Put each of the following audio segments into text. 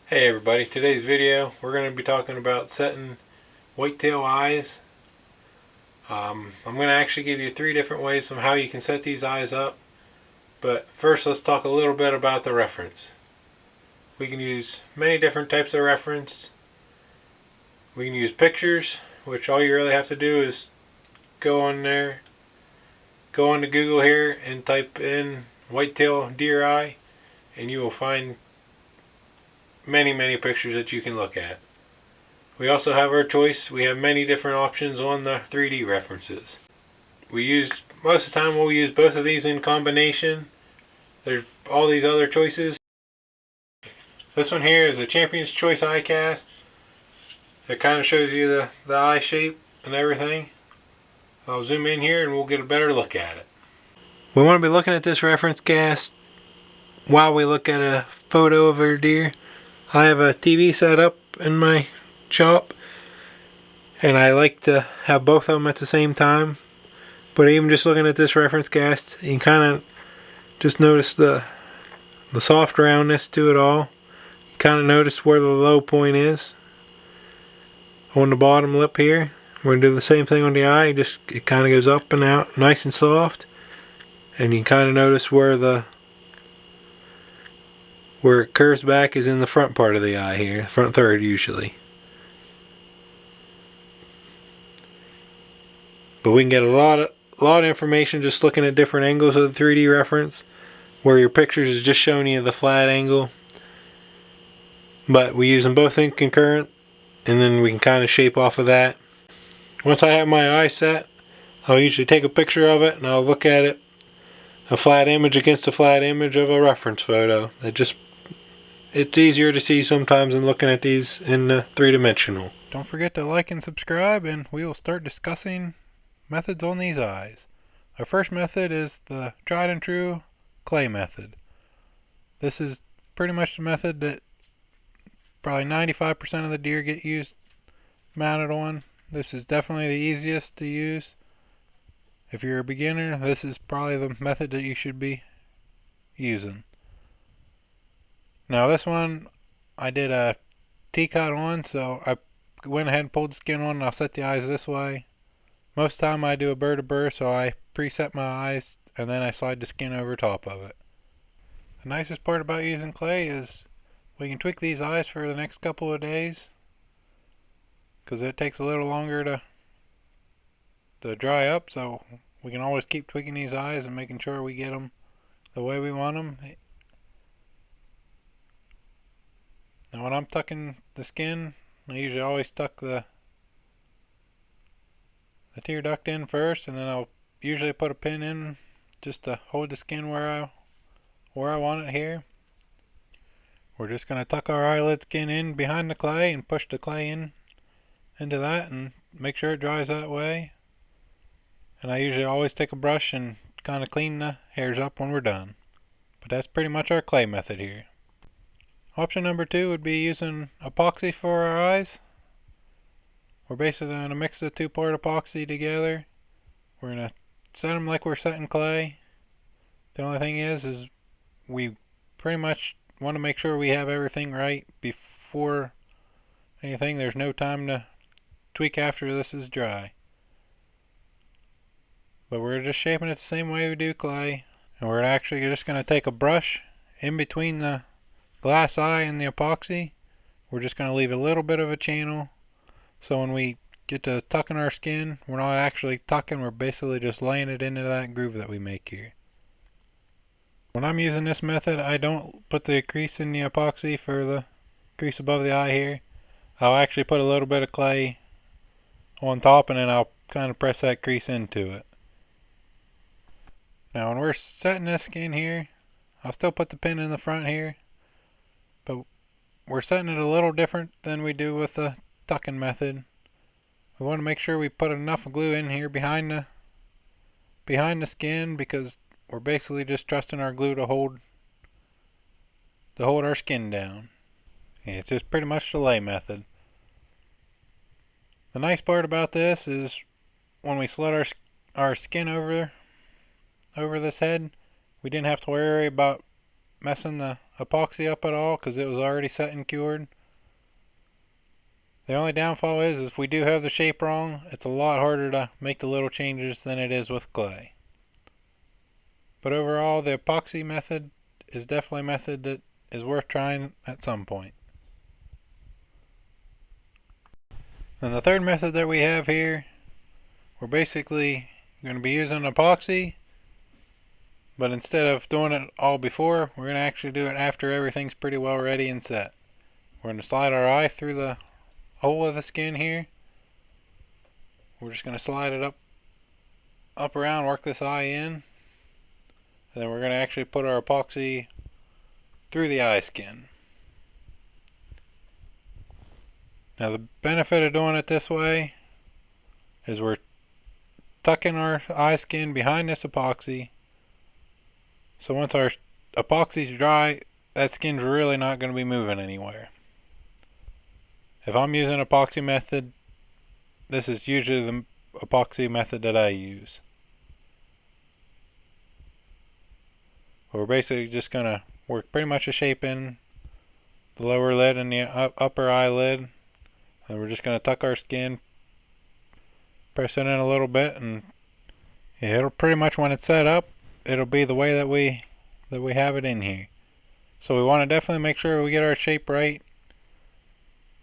Hey everybody, today's video we're going to be talking about setting whitetail eyes. I'm going to actually give you 3 different ways on how you can set these eyes up. But first let's talk a little bit about the reference. We can use many different types of reference. We can use pictures, which all you really have to do is go on there, go on to Google here and type in whitetail deer eye, and you will find many pictures that you can look at. We also have our choice. We have many different options on the 3D references. Most of the time we'll use both of these in combination. There's all these other choices. This one here is a Champion's Choice eye cast. It kind of shows you the eye shape and everything. I'll zoom in here and we'll get a better look at it. We want to be looking at this reference cast while we look at a photo of our deer. I have a TV set up in my shop and I like to have both of them at the same time. But even just looking at this reference cast, you can kind of just notice the soft roundness to it all. You kind of notice where the low point is on the bottom lip here. We're going to do the same thing on the eye. It kind of goes up and out nice and soft, and you kind of notice where it curves back is in the front part of the eye here, front third usually. But we can get a lot of information just looking at different angles of the 3D reference, where your pictures is just showing you the flat angle. But we use them both in concurrent, and then we can kind of shape off of that. Once I have my eye set, I'll usually take a picture of it and I'll look at it, a flat image against a flat image of a reference photo. It's easier to see sometimes than looking at these in 3-dimensional. Don't forget to like and subscribe, and we will start discussing methods on these eyes. Our first method is the tried and true clay method. This is pretty much the method that probably 95% of the deer get mounted on. This is definitely the easiest to use. If you're a beginner, this is probably the method that you should be using. Now this one I did a T-cut on, so I went ahead and pulled the skin on, and I'll set the eyes this way. Most of the time I do a burr to burr, so I preset my eyes and then I slide the skin over top of it. The nicest part about using clay is we can tweak these eyes for the next couple of days, because it takes a little longer to dry up, so we can always keep tweaking these eyes and making sure we get them the way we want them. Now when I'm tucking the skin, I usually always tuck the tear duct in first, and then I'll usually put a pin in just to hold the skin where I want it here. We're just going to tuck our eyelid skin in behind the clay and push the clay into that and make sure it dries that way. And I usually always take a brush and kind of clean the hairs up when we're done. But that's pretty much our clay method here. Option number 2 would be using epoxy for our eyes. We're basically going to mix the 2-part epoxy together. We're going to set them like we're setting clay. The only thing is we pretty much want to make sure we have everything right before anything. There's no time to tweak after this is dry. But we're just shaping it the same way we do clay. And we're actually just going to take a brush in between the glass eye and the epoxy. We're just going to leave a little bit of a channel, so when we get to tucking our skin, we're not actually tucking, we're basically just laying it into that groove that we make here. When I'm using this method, I don't put the crease in the epoxy for the crease above the eye here. I'll actually put a little bit of clay on top, and then I'll kind of press that crease into it. Now when we're setting this skin here, I'll still put the pin in the front here, but we're setting it a little different than we do with the tucking method. We want to make sure we put enough glue in here behind the skin, because we're basically just trusting our glue to hold our skin down. And it's just pretty much the lay method. The nice part about this is when we slid our skin over this head, we didn't have to worry about messing the epoxy up at all because it was already set and cured. The only downfall is if we do have the shape wrong, it's a lot harder to make the little changes than it is with clay. But overall, the epoxy method is definitely a method that is worth trying at some point. And the third method that we have here, we're basically going to be using epoxy, but instead of doing it all before, we're going to actually do it after everything's pretty well ready and set. We're going to slide our eye through the hole of the skin here. We're just going to slide it up around, work this eye in, and then we're going to actually put our epoxy through the eye skin. Now the benefit of doing it this way is we're tucking our eye skin behind this epoxy, so once our epoxy's dry, that skin's really not going to be moving anywhere. If I'm using epoxy method, this is usually the epoxy method that I use. We're basically just going to work pretty much a shape in the lower lid and the upper eyelid. And we're just going to tuck our skin, press it in a little bit, and it'll pretty much, when it's set up, it'll be the way that we have it in here. So we want to definitely make sure we get our shape right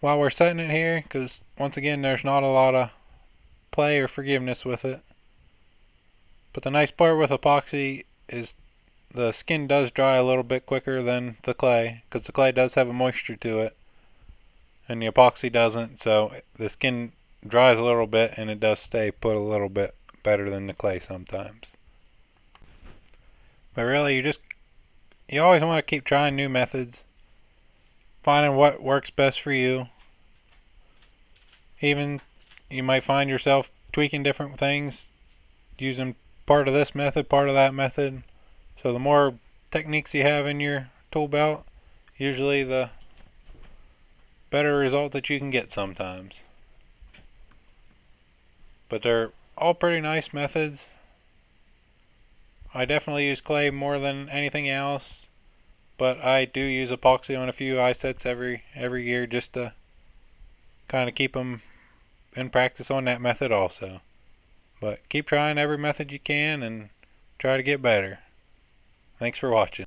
while we're setting it here, because once again, there's not a lot of play or forgiveness with it. But the nice part with epoxy is the skin does dry a little bit quicker than the clay, because the clay does have a moisture to it and the epoxy doesn't, so the skin dries a little bit and it does stay put a little bit better than the clay sometimes. But really, you always want to keep trying new methods, finding what works best for you. Even you might find yourself tweaking different things, using part of this method, part of that method. So the more techniques you have in your tool belt, usually the better result that you can get sometimes. But they're all pretty nice methods. I definitely use clay more than anything else, but I do use epoxy on a few eye sets every year just to kind of keep them in practice on that method also. But keep trying every method you can and try to get better. Thanks for watching.